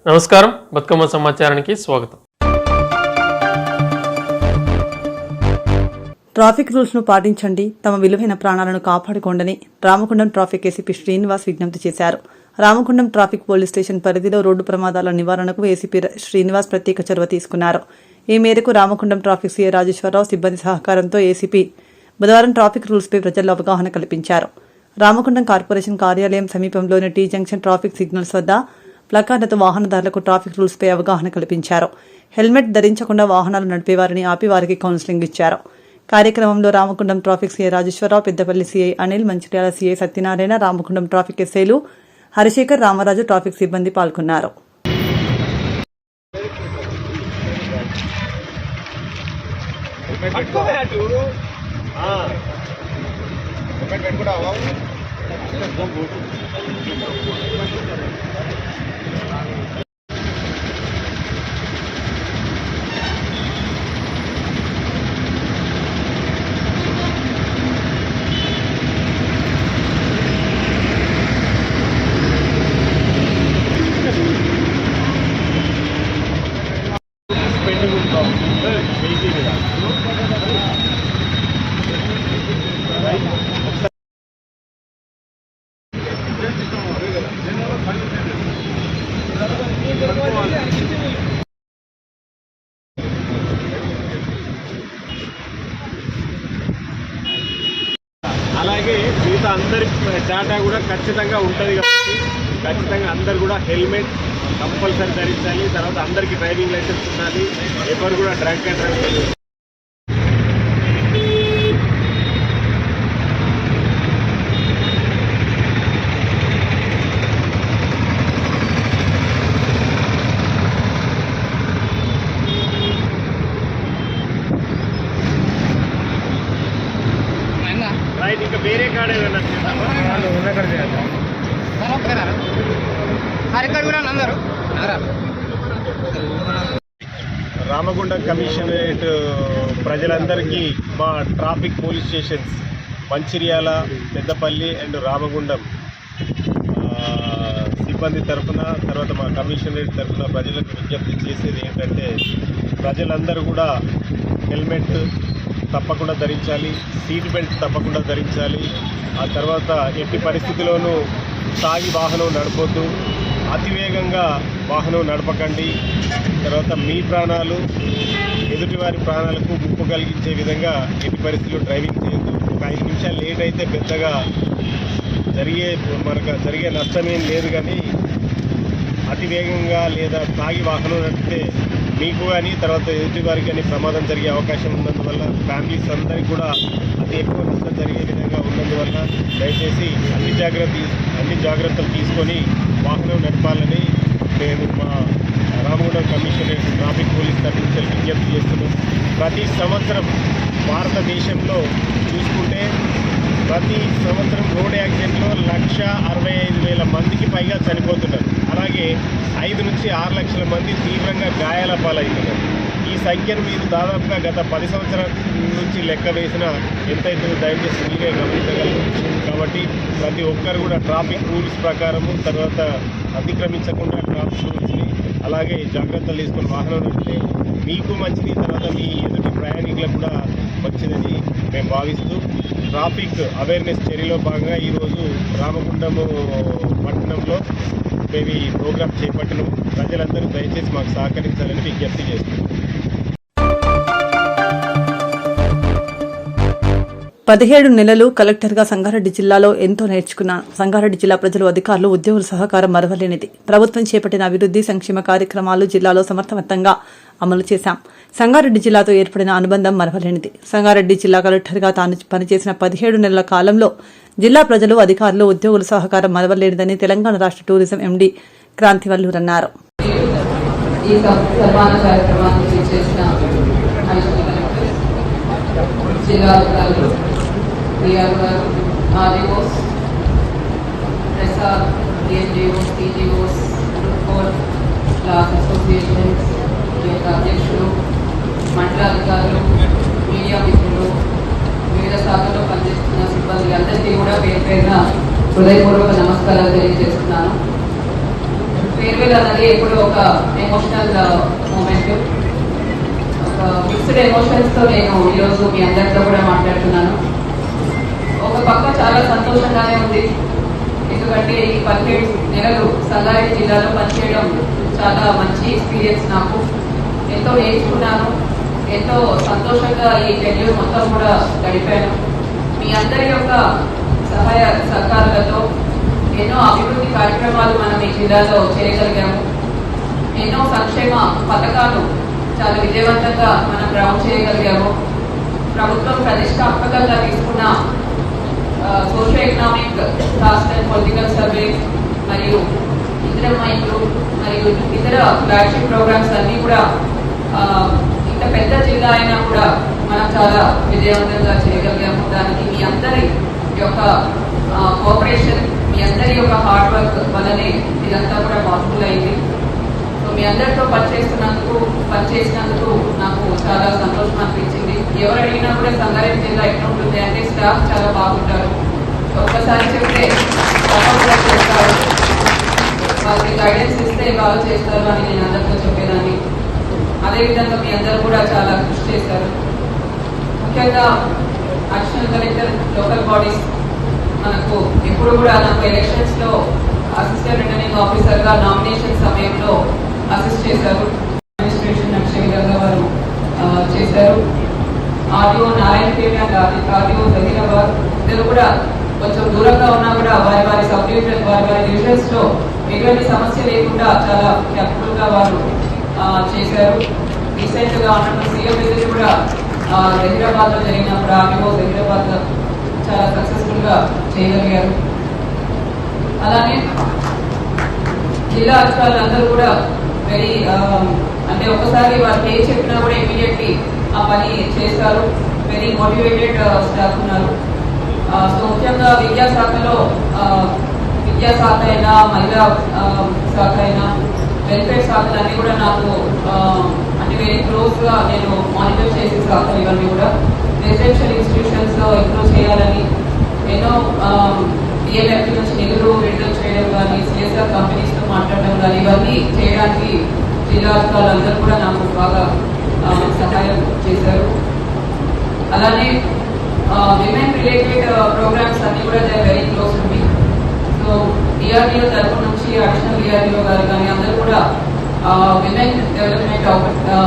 నమస్కారం, బతుకమ్మ సమాచారానికి స్వాగతం. ట్రాఫిక్ రూల్స్ ను పాటించండి, తమ విలువైన ప్రాణాలను కాపాడుకోండని రామగుండం ట్రాఫిక్ ఏసీపీ శ్రీనివాస్ విజ్ఞప్తి చేశారు. రామగుండం ట్రాఫిక్ పోలీస్ స్టేషన్ పరిధిలో రోడ్డు ప్రమాదాల నివారణకు ఏసీపీ శ్రీనివాస్ ప్రత్యేక చొరవ తీసుకున్నారు. ఈ మేరకు రామగుండం ట్రాఫిక్ సీఐ రాజేశ్వరరావు సిబ్బంది సహకారంతో ఏసీపీ బుధవారం ట్రాఫిక్ రూల్స్పై ప్రజల్లో అవగాహన కల్పించారు. రామగుండం కార్పొరేషన్ కార్యాలయం సమీపంలోని టీ జంక్షన్ ట్రాఫిక్ సిగ్నల్స్ వద్ద ప్లకార్డులతో వాహనదారులకు ట్రాఫిక్ రూల్స్పై అవగాహన కల్పించారు. హెల్మెట్ ధరించకుండా వాహనాలు నడిపేవారిని ఆపి వారికి కౌన్సిలింగ్ ఇచ్చారు. కార్యక్రమంలో Ramagundam traffic CI Rajeshwara Rao, Peddapalli CI Anil, Mancherial CI Satyanarayana, Ramagundam traffic ఎస్ఐలు హరిశేఖర్, రామరాజు, ట్రాఫిక్ సిబ్బంది పాల్గొన్నారు. అలాగే మిగతా అందరి డేటా కూడా ఖచ్చితంగా ఉంటుంది కాబట్టి ఖచ్చితంగా అందరు కూడా హెల్మెట్ కంపల్సరీ ధరించాలి. తర్వాత అందరికీ డ్రైవింగ్ లైసెన్స్ ఉండాలి. ఎవరు కూడా డ్రంక్ అండ్ డ్రైవ్ రైట్. ఇంకా వేరే కాడ ఏదైనా రామగుండం కమిషనరేట్ ప్రజలందరికీ మా traffic police stations Mancherial, Peddapalli and Ramagundam సిబ్బంది తరఫున, తర్వాత మా కమిషనరేట్ తరఫున ప్రజలకు విజ్ఞప్తి చేసేది ఏంటంటే, ప్రజలందరూ కూడా హెల్మెట్ తప్పకుండా ధరించాలి, సీట్ బెల్ట్ తప్పకుండా ధరించాలి. ఆ తర్వాత ఎట్టి పరిస్థితిలోనూ తాగి వాహనం నడపొద్దు, అతివేగంగా వాహనం నడపకండి. తర్వాత మీ ప్రాణాలు ఎదుటివారి ప్రాణాలకు ముప్పు కలిగించే విధంగా ఎట్టి పరిస్థితుల్లో డ్రైవింగ్ చేయొద్దు. ఒక 5 నిమిషాలు లేట్ అయితే పెద్దగా జరిగే నష్టమేం లేదు, కానీ అతివేగంగా లేదా తాగి వాహనం నడిపితే మీకు కానీ తర్వాత ఎదుటి వారికి కానీ ప్రమాదం జరిగే అవకాశం ఉన్నందువల్ల, ఫ్యామిలీస్ అందరికీ కూడా అతి ఎక్కువ నష్టం జరిగే విధంగా ఉన్నందువల్ల దయచేసి అన్ని జాగ్రత్తలు తీసుకొని వాహనం నడపాలని నేను మా రామగుండం కమిషనరేట్ ట్రాఫిక్ పోలీస్ తరఫు నుంచి విజ్ఞప్తి చేస్తున్నాను. ప్రతి సంవత్సరం భారతదేశంలో చూసుకుంటే ప్రతి సంవత్సరం రోడ్ యాక్సిడెంట్లో 1,65,000 మందికి పైగా చనిపోతున్నారు. అలాగే 5 నుంచి 6 లక్షల మంది తీవ్రంగా గాయాల పాలవుతున్నారు. ఈ సంఖ్యను మీరు దాదాపుగా గత 10 సంవత్సరాల నుంచి లెక్క వేసినా ఎంతైతే దయచేసి మీరే గమనించగలరు. కాబట్టి ప్రతి ఒక్కరు కూడా ట్రాఫిక్ రూల్స్ ప్రకారము, తర్వాత అతిక్రమించకుండా ట్రాఫిక్ రూల్స్ని అలాగే జాగ్రత్తలు తీసుకొని వాహనం నడిపితే మీకు మంచిది, తర్వాత మీ ఎదుటి ప్రయాణికులకు కూడా మంచిదని మేము భావిస్తూ ట్రాఫిక్ అవేర్నెస్ చర్యలో భాగంగా ఈరోజు రామగుండము పట్టణంలో మేము ఈ ప్రోగ్రాం చేపట్టిన ప్రజలందరూ దయచేసి మాకు సహకరించాలని విజ్ఞప్తి చేస్తున్నాం. 17 నెలలు కలెక్టర్గా సంగారెడ్డి జిల్లాలో ఎంతో నేర్చుకున్నాను. సంగారెడ్డి జిల్లా ప్రజలు, అధికారులు, ఉద్యోగుల సహకారం మరవలేనిది. ప్రభుత్వం చేపట్టిన అభివృద్ధి సంక్షేమ కార్యక్రమాలు జిల్లాలో సమర్థవంతంగా అమలు చేశాం. సంగారెడ్డి జిల్లాతో ఏర్పడిన అనుబంధం మరవలేనిది. సంగారెడ్డి జిల్లా కలెక్టర్గా తాను పనిచేసిన 17 నెలల కాలంలో జిల్లా ప్రజలు, అధికారులు, ఉద్యోగుల సహకారం మరవలేనిదని తెలంగాణ రాష్ట్ర టూరిజం ఎండీ క్రాంతివల్లూరు అన్నారు. అధ్యక్షులు, మండల అధికారులు, మీడియా మిత్రులు, వివిధ శాఖల్లో పనిచేస్తున్న సిబ్బంది అందరికీ కూడా పేరు పేరున హృదయపూర్వక నమస్కారాలు తెలియజేస్తున్నాను. ఫేర్వెల్ అన్నది ఎప్పుడు ఒక ఎమోషనల్ మూమెంట్, ఒక మిక్స్డ్ ఎమోషన్స్తో నేను ఈరోజు మీ అందరితో కూడా మాట్లాడుతున్నాను. ఒక పక్క చాలా సంతోషంగానే ఉంది, ఎందుకంటే ఈ 17 నెలలు సంగారెడ్డి జిల్లాలో పనిచేయడం చాలా మంచి ఎక్స్పీరియన్స్. నాకు ఎంతో నేర్చుకున్నాను, ఎంతో సంతోషంగా ఈ టెన్యూర్ మొత్తం కూడా గడిపాను. మీ అందరి యొక్క సహాయ సహకారాలతో ఎన్నో అభివృద్ధి కార్యక్రమాలు మనం ఈ జిల్లాలో చేయగలిగాము. ఎన్నో సంక్షేమ పథకాలు చాలా విజయవంతంగా మనం రౌండ్ చేయగలిగాము. ప్రభుత్వం ప్రతిష్టాత్మకంగా తీసుకున్న socio economic cost and political survey మరియు ఇందిరమ్మ ఇల్లు మరియు ఇతర ఫ్లాగ్షిప్ ప్రోగ్రామ్స్ అన్నీ కూడా ఇంత పెద్ద జిల్లా అయినా కూడా మనం చాలా విజయవంతంగా చేయగలిగాము. దానికి మీ అందరి యొక్క కోఆపరేషన్, మీ అందరి యొక్క హార్డ్ వర్క్ వల్లనే ఇదంతా కూడా పాసిబుల్ అయింది. సో మీ అందరితో పనిచేసినందుకు నాకు చాలా సంతోషం అనిపించింది. ఎవరు అడిగినా కూడా సంగారెడ్డి జిల్లా ఎట్లా ఉంటుంది అంటే స్టాఫ్ చాలా బాగుంటారు, ఒక్కసారి చెప్తే తప్పకుండా చేస్తారు, వాళ్ళకి గైడెన్స్ ఇస్తే బాగా చేస్తారు అని నేను అందరితో చెప్పేదాన్ని. అదేవిధంగా మీ అందరూ కూడా చాలా కృషి చేశారు. ముఖ్యంగా అడిషనల్ కలెక్టర్, లోకల్ బాడీస్ మనకు ఎప్పుడు కూడా నాకు ఎలక్షన్స్లో అసిస్టెంట్ రిటర్నింగ్ ఆఫీసర్గా నామినేషన్ సమయంలో అసిస్ట్ చేశారు. అడ్మినిస్ట్రేషన్ నడిచే విధంగా వారు చేశారు. ఆర్డీఓ నారాయణపేట, ఆర్డీఓ జహీరాబాద్ ఇద్దరు కూడా కొంచెం దూరంగా ఉన్నా కూడా వారి సబ్ డివిజన్, వారి డివిజన్స్ లో ఎటువంటి సమస్య లేకుండా చాలా కేర్ఫుల్ గా వారు చేశారు. రీసెంట్ గా ఉన్న సీఎం విజిట్ కూడా జహీరాబాద్ లో జరిగినప్పుడు ఆర్డీఓ జహీరాబాద్ లో చాలా సక్సెస్ఫుల్ గా చేయగలిగారు. అలానే జిల్లా అధికారులు అందరూ కూడా వెరీ అంటే ఒకసారి వారికి ఏ చెప్పినా కూడా ఇమీడియట్లీ ఆ పని చేస్తారు. వెరీ మోటివేటెడ్ స్టాఫ్ ఉన్నారు. సో ముఖ్యంగా విద్యాశాఖలో విద్యాశాఖ అయినా, మహిళా శాఖ అయినా, వెల్ఫేర్ శాఖలు అన్నీ కూడా నాకు అంటే వెరీ క్లోజ్గా నేను మానిటర్ చేసే శాఖలు ఇవన్నీ కూడా. రెసిడెన్షియల్ ఇన్స్టిట్యూషన్స్ ఇంప్రూవ్ చేయాలని ఎన్నో డిఎల్ఎఫ్ నుంచి నిధులు విడుదల చేయడం కానీ, సిఎస్ఆర్ కంపెనీస్తో మాట్లాడడం కానీ ఇవన్నీ చేయడానికి జిల్లా అధికారులు అందరూ కూడా నాకు బాగా సహాయం చేశారు. అలానే విమెన్ రిలేటెడ్ ప్రోగ్రామ్స్ అన్ని కూడా they very close to me. So DRDO తరఫు నుంచి అడిషనల్ డిఆర్డిఓ గారు కానీ అందరూ కూడా women development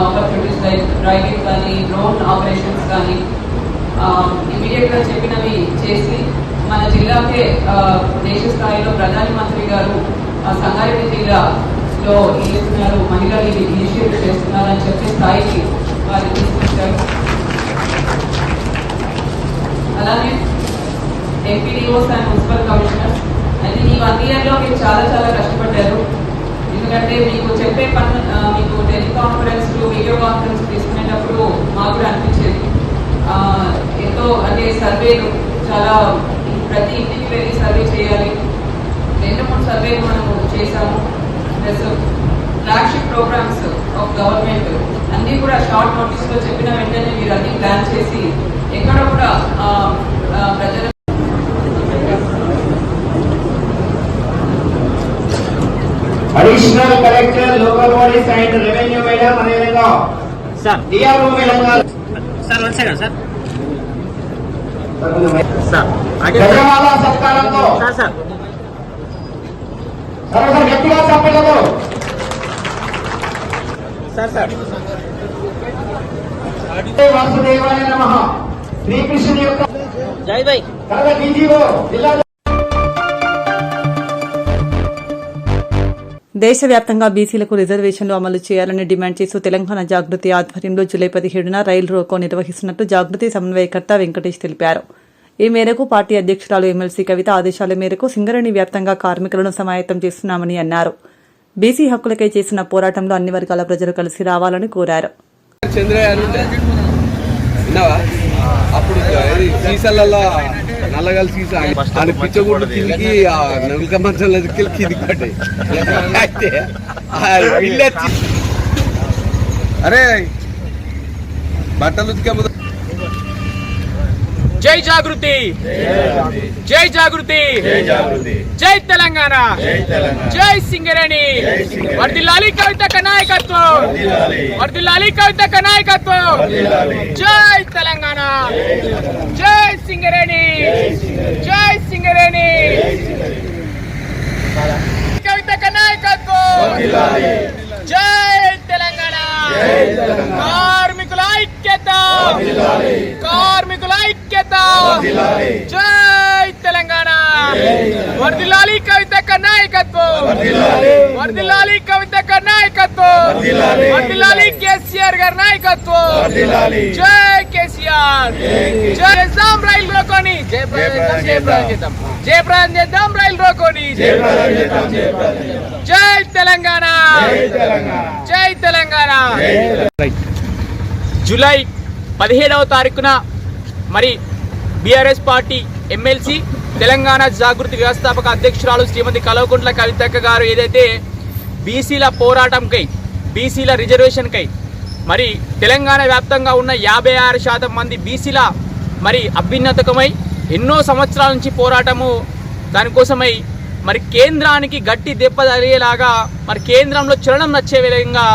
opportunities like driving కానీ, డ్రోన్ ఆపరేషన్స్ కానీ ఇమీడియట్ గా చెప్పినవి చేసి మన జిల్లాకే దేశ స్థాయిలో ప్రధాని మంత్రి గారు సంగారెడ్డి జిల్లాలో చేస్తున్నారు, మహిళలు ఇనిషియేటివ్ చేస్తున్నారు అని చెప్పే స్థాయికి వారు తీసుకొచ్చారు. అలానే ఎంపీడీఓస్ అండ్ మున్సిపల్ కమిషనర్స్ అయితే ఈ 1 year లో మీరు చాలా చాలా కష్టపడ్డారు. ఎందుకంటే మీకు చెప్పే పని మీకు టెలికాన్ఫరెన్స్, వీడియో కాన్ఫరెన్స్ తీసుకునేటప్పుడు మాకు కూడా అనిపించేది ఎంతో అంటే సర్వేలు చాలా ప్రతి ఇంటికి వెళ్ళి సర్వే చేయాలి. 2-3 సర్వేలు మనము చేశాము. Plus flagship programs of government అన్నీ కూడా షార్ట్ నోటీస్లో చెప్పిన వెంటనే మీరు అన్ని ప్లాన్ చేసి ఎక్కడ కూడా ప్రజల additional collector, local bodies and revenue madam అదేవిధంగా డిఆర్ఓ మేడం గారు ధన్యవాదాల సత్కారంతో సర్వసర్ గట్టిగా చెప్పలేదు వాసుదేవాయ నమః. శ్రీకృష్ణుని యొక్క జై బై డీజీఓ జిల్లా దేశవ్యాప్తంగా బీసీలకు రిజర్వేషన్లు అమలు చేయాలని డిమాండ్ చేస్తూ తెలంగాణ జాగృతి ఆధ్వర్యంలో జూలై 17న రైలు రోకో నిర్వహిస్తున్నట్టు జాగృతి సమన్వయకర్త వెంకటేష్ తెలిపారు. ఈ మేరకు పార్టీ అధ్యక్షురాలు ఎమ్మెల్సీ కవిత ఆదేశాల మేరకు సింగరేణి వ్యాప్తంగా కార్మికులను సమాయత్తం చేస్తున్నామని అన్నారు. బీసీ హక్కులకై చేసిన పోరాటంలో అన్ని వర్గాల ప్రజలు కలిసి రావాలని కోరారు. అప్పుడు సీసాలలో నల్లగల సీసా అని పిచ్చగుడ్డు కిందికి నలుక మంచంలో కిందికి పడ్డాయి. అయితే అరే బట్టలు ఉతికే జై జాగృతి, జై జాగృతి, జై తెలంగాణ, జై సింగరేణి. వర్ధిల్లాలి కవితక్క నాయకత్వం, వర్ధిల్లాలి కవితక్క నాయకత్వం. జై తెలంగాణ, జై సింగరేణి, జై సింగరేణి. కవితక్క నాయకత్వం. జై తెలంగాణ. కార్మికుల ఐక్యత, కార్మికుల ఐక్యత. జై తెలంగాణ. వర్ధిల్లాలి కవితక్క నాయకత్వం, వర్ధిల్లాలి కవితక్క నాయకత్వం. వర్ధిల్లాలి కేసీఆర్ గారి నాయకత్వం. జై కేసీఆర్. జై చేద్దాం రైలు రోకోని, జయప్రదం చేద్దాం రైలు రోకోని. జై తెలంగాణ, జై తెలంగాణ. జూలై 17వ తారీఖున మరి బీఆర్ఎస్ పార్టీ ఎమ్మెల్సీ తెలంగాణ జాగృతి వ్యవస్థాపక అధ్యక్షురాలు శ్రీమతి కల్వకుంట్ల కవితక్క గారు ఏదైతే బీసీల పోరాటంకై, బీసీల రిజర్వేషన్కై మరి తెలంగాణ వ్యాప్తంగా ఉన్న 56% మంది బీసీల మరి అభ్యున్నతకమై ఎన్నో సంవత్సరాల నుంచి పోరాటము దానికోసమై మరి కేంద్రానికి గట్టి దెబ్బ తగిలేలాగా మరి కేంద్రంలో చలనం నచ్చే విధంగా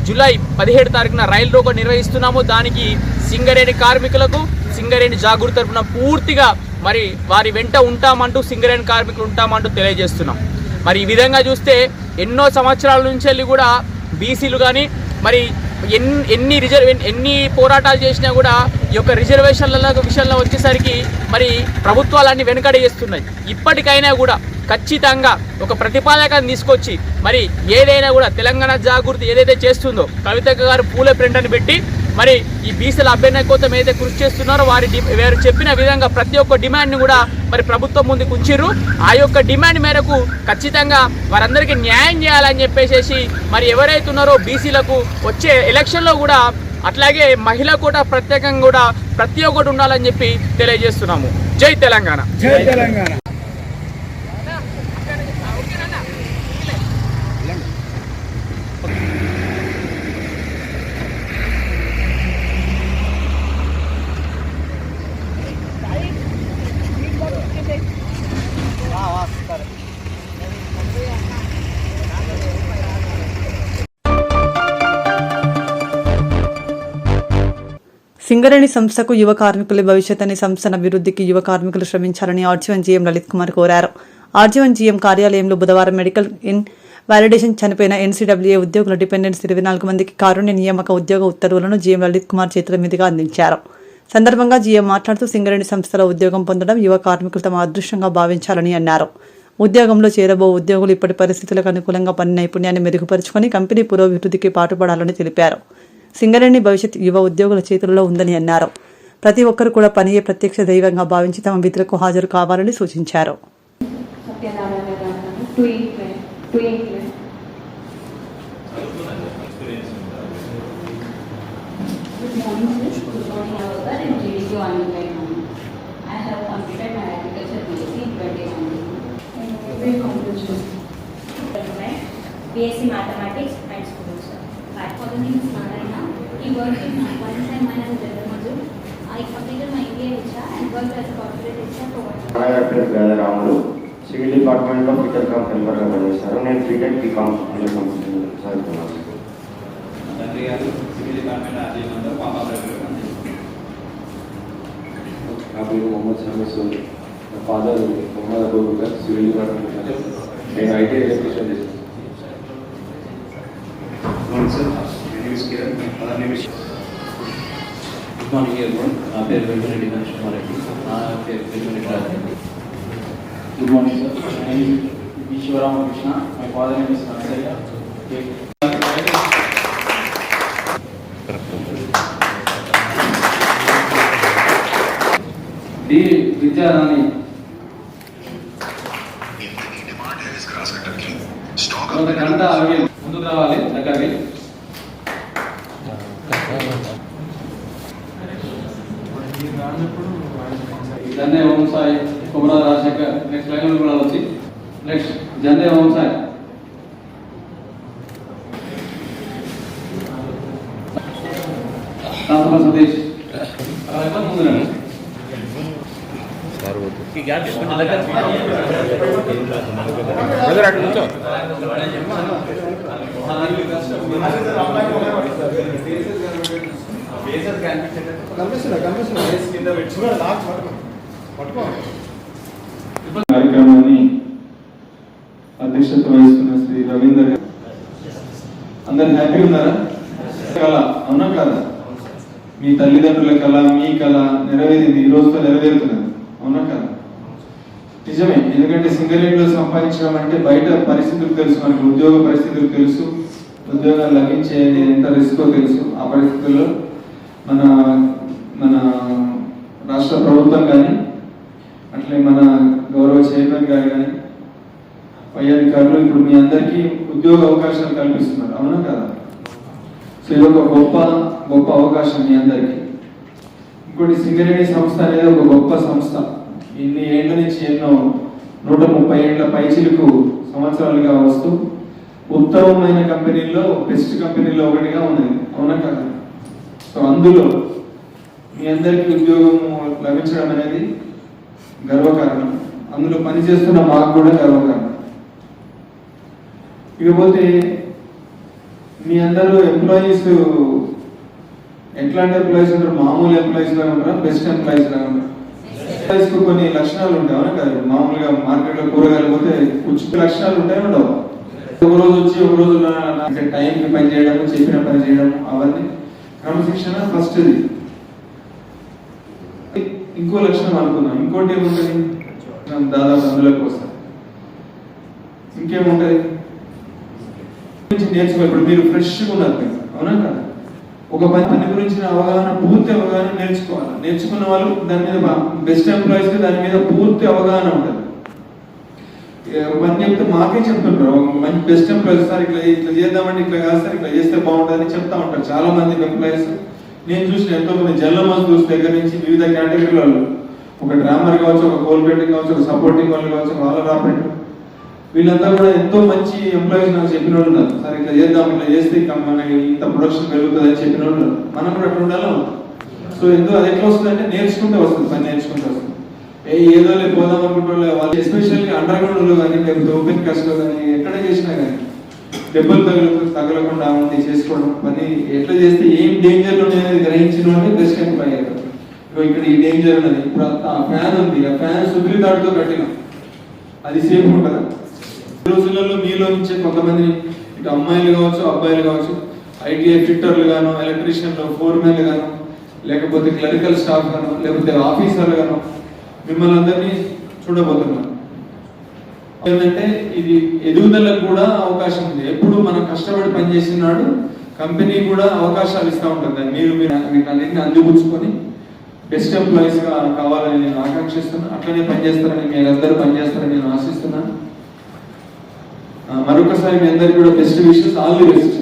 జూలై 17 తారీఖున రైలు రోకో నిర్వహిస్తున్నాము. దానికి సింగరేణి కార్మికులకు సింగరేణి జాగృతి తరపున పూర్తిగా మరి వారి వెంట ఉంటామంటూ, సింగరేణి కార్మికులు ఉంటామంటూ తెలియజేస్తున్నాం. మరి ఈ విధంగా చూస్తే ఎన్నో సంవత్సరాల నుంచి వెళ్ళి కూడా బీసీలు కానీ మరి ఎన్ని పోరాటాలు చేసినా కూడా ఈ యొక్క రిజర్వేషన్ల విషయంలో వచ్చేసరికి మరి ప్రభుత్వాలన్నీ వెనుకడ చేస్తున్నాయి. ఇప్పటికైనా కూడా ఖచ్చితంగా ఒక ప్రతిపాదకను తీసుకొచ్చి మరి ఏదైనా కూడా తెలంగాణ జాగృతి ఏదైతే చేస్తుందో కవితక్క గారు పూల ప్రింట్ అని పెట్టి మరి ఈ బీసీల అభ్యున్నతి కోసం ఏదైతే కృషి చేస్తున్నారో వారు చెప్పిన విధంగా ప్రతి ఒక్క డిమాండ్ని కూడా మరి ప్రభుత్వం ముందుకు ఉంచిర్రు. ఆ యొక్క డిమాండ్ మేరకు ఖచ్చితంగా వారందరికీ న్యాయం చేయాలని చెప్పేసి మరి ఎవరైతే ఉన్నారో బీసీలకు వచ్చే ఎలక్షన్లో కూడా అట్లాగే మహిళ కూడా ప్రత్యేకంగా కూడా ప్రతి ఒక్కటి ఉండాలని చెప్పి తెలియజేస్తున్నాము. జై తెలంగాణ, జై తెలంగాణ. సింగరేణి సంస్థకు యువ కార్మికుల భవిష్యత్ అనే సంస్థ అభివృద్ధికి యువ కార్మికులు శ్రమించాలని ఆర్జీవన్ జీఎం లలిత్ కుమార్ కోరారు. ఆర్జీవన్ జీఎం కార్యాలయంలో బుధవారం మెడికల్ ఇన్ వాలిడేషన్ చనిపోయిన ఎన్సీడబ్ల్యూఏ ఉద్యోగుల డిపెండెంట్స్ 24 మందికి కారుణ్య నియామక ఉద్యోగ ఉత్తర్వులను జీఎం లలిత్ కుమార్ చేతుల మీదుగా అందించారు. సందర్భంగా జీఎం మాట్లాడుతూ సింగరేణి సంస్థలో ఉద్యోగం పొందడం యువ కార్మికులు తమ అదృష్టంగా భావించాలని అన్నారు. ఉద్యోగంలో చేరబో ఉద్యోగులు ఇప్పటి పరిస్థితులకు అనుకూలంగా పని నైపుణ్యాన్ని మెరుగుపరుచుకొని కంపెనీ పురోభివృద్ధికి పాటుపడాలని తెలిపారు. సింగరేణి భవిష్యత్ యువ ఉద్యోగుల చేతుల్లో ఉందని అన్నారు. ప్రతి ఒక్కరు కూడా పనియే ప్రత్యక్ష దైవంగా భావించి తమ విధులకు హాజరు కావాలని సూచించారు. BSc Mathematics and School, sir. My name is Narayana. I worked in one time as a general module. I completed my MBA HR and worked as a corporate HR for 1 year. Ramulu civil డిపార్ట్మెంట్లో fitter come హెల్పర్గా పనిచేస్తారు. నేను BTech BCom చదువుతున్నాను. తండ్రి గారు civil department RG number పాప నా పేరు మొహమ్మద్ షమీసూర్. నా father Mohammed Abubakar civil department. నేను ఐటీ ఎలక్ట్రీషియన్ చేస్తాను. Good morning everyone. నా పేరు వెంకటరెడ్డి గణేష్ కుమార్ రెడ్డి. నా పేరు వెంకటరెడ్డి. Good morning sir. నేను Eswaramakrishna. My father name is Narsaiah. D Vidyarani. ఒక గంట ఆగి ముందుకు రావాలి దగ్గరికి. జన్నే ఓం సాయి కుమరా రాజశేఖర్. నెక్స్ట్ లైన్ కూడా వచ్చి నెక్స్ట్ జన్నే ఓం సాయి. సతీష్ ముందు కార్యక్రమాన్ని అధ్యక్షత వహిస్తున్న శ్రీ రవీందర్ గారు, అందరు హ్యాపీ ఉన్నారా? కళ అవునా కదా? మీ తల్లిదండ్రుల కళ, మీ కళ నెరవేరింది, ఈ రోజుతో నెరవేరుతున్నది, అవునా కదా? నిజమే. ఎందుకంటే సింగరేణిలో సంపాదించడం అంటే బయట పరిస్థితులు తెలుసు, మనకి ఉద్యోగ పరిస్థితులు తెలుసు, ఉద్యోగాలు లభించే ఎంత రిస్కో తెలుసు. ఆ పరిస్థితుల్లో మన మన రాష్ట్ర ప్రభుత్వం కానీ, అట్లే మన గౌరవ చైర్మన్ గారు కానీ, పై అధికారులు ఇప్పుడు మీ అందరికీ ఉద్యోగ అవకాశాలు కల్పిస్తున్నారు, అవునా కదా? సో ఇది ఒక గొప్ప అవకాశం మీ అందరికీ. ఇంకోటి, సింగరేణి సంస్థ అనేది ఒక గొప్ప సంస్థ. ఇన్ని ఏళ్ల నుంచి ఎన్నో 130 ఏళ్ల పైచిలకు సంవత్సరాలుగా వస్తూ ఉత్తమమైన కంపెనీల్లో బెస్ట్ కంపెనీలో ఒకటిగా ఉన్నది, అవునా కదా? సో అందులో మీ అందరికీ ఉద్యోగం లభించడం అనేది గర్వకారణం. అందులో పనిచేస్తున్న మాకు కూడా గర్వకారణం. ఇకపోతే మీ అందరూ ఎంప్లాయీస్ ఎట్లాంటి ఎంప్లాయీస్ ఉంటారు? మామూలు ఎంప్లాయీస్ లాగా ఉంటారా, బెస్ట్ ఎంప్లాయీస్ లాగా ఉంటారా? ఎంప్లాయీస్ కు కొన్ని లక్షణాలు ఉంటాయి, అవునా కదా? మామూలుగా మార్కెట్ లో కూరగాయలు పోతే ఉచిత లక్షణాలు ఉంటాయి, ఉండవు? ఒక రోజు వచ్చి ఒక రోజు టైంకి పని చేయడం, చెప్పిన పని చేయడం, అవన్నీ క్రమశిక్షణ ఫస్ట్. ఇది ఇంకో లక్షణం అనుకున్నాం. ఇంకోటి ఏముంటుంది? దాదాపు అందులోకి వస్తాం. ఇంకేముంటది? నేర్చుకో. ఇప్పుడు మీరు ఫ్రెష్గా ఉన్నారు, అవునా కదా? ఒక పని గురించిన అవగాహన, పూర్తి అవగాహన నేర్చుకోవాలి. నేర్చుకున్న వాళ్ళు దాని మీద బెస్ట్ ఎంప్లాయీస్ దాని మీద పూర్తి అవగాహన ఉంటుంది. పని చెప్తే మాకే చెప్తుంటారు, మంచి బెస్ట్ ఎంప్లాయీస్ సార్ ఇట్లా చేద్దామంటే ఇట్లా కాదు సార్, ఇట్లా చేస్తే బాగుంటుందని చెప్తా ఉంటారు చాలా మంది ఎంప్లాయీస్. నేను చూసిన ఎంతో మంది జల్ల మజ్దూర్స్ దగ్గర నుంచి వివిధ కేటగిరీల వాళ్ళు, ఒక డ్రామర్ కావచ్చు, ఒక కోల్పేటర్ కావచ్చు, ఒక సపోర్టింగ్ వాళ్ళు కావచ్చు, ఒక ఆల్ ఆపరేటర్, వీళ్ళంతా కూడా ఎంతో మంచి ఎంప్లాయీస్ నాకు చెప్పిన వాళ్ళు ఉన్నారు. సార్ ఇట్లా చేద్దాం, ఇట్లా చేస్తే మనకి ఇంత ప్రొడక్షన్ పెరుగుతుంది అని చెప్పిన వాళ్ళు. మనం కూడా అట్లా ఉండాలి. సో ఎందుకు అది ఎట్లా వస్తుంది అంటే నేర్చుకుంటే వస్తుంది, పని నేర్చుకుంటే వస్తుంది. ఏదో లేదు పోదాం అనుకుంటే వాళ్ళు ఎస్పెషల్లీ అండర్ గ్రౌండ్ లో కానీ, లేకపోతే ఓపెన్ కాస్ట్ లో కానీ, ఎక్కడ చేసినా కానీ దెబ్బలు తగలకుండా ఉండి చేసుకోవడం, పని ఎట్లా చేస్తే ఏం డేంజర్ లో అనేది గ్రహించిన వాళ్ళు బెస్ట్ ఎంప్లాయీ అవుతారు. ఇక్కడ ఈ డేంజర్ ఉన్నది, ఇప్పుడు ఆ ఫ్యాన్ ఉంది, ఆ ఫ్యాన్ సుగ్రీ తాడుతో కట్టినాం, అది సేఫ్ ఉంటుందా? ఈ రోజులలో మీలో నుంచి కొంతమంది ఇటు అమ్మాయిలు కావచ్చు, అబ్బాయిలు కావచ్చు, ఐటీఐ ఫిట్టర్లు గాను, ఎలక్ట్రీషియన్లు, ఫోర్మెన్లు గాను, లేకపోతే క్లరికల్ స్టాఫ్ గాను, లేకపోతే ఆఫీసర్లు గాను మిమ్మల్ని అందరినీ చూడబోతున్నారు. ఏంటంటే ఇది ఎదుగుదలకు కూడా అవకాశం ఉంది. ఎప్పుడు మనం కష్టపడి పనిచేసినాడు కంపెనీ కూడా అవకాశాలు ఇస్తూ ఉంటుంది. మీరు వీటన్నిటిని అందిపుచ్చుకొని బెస్ట్ ఎంప్లాయీస్ గా కావాలని నేను ఆకాంక్షిస్తున్నాను. అట్లనే పనిచేస్తారని మీరందరూ పనిచేస్తారని నేను ఆశిస్తున్నాను. మరొకసారి మీ అందరికీ కూడా best wishes, all the best.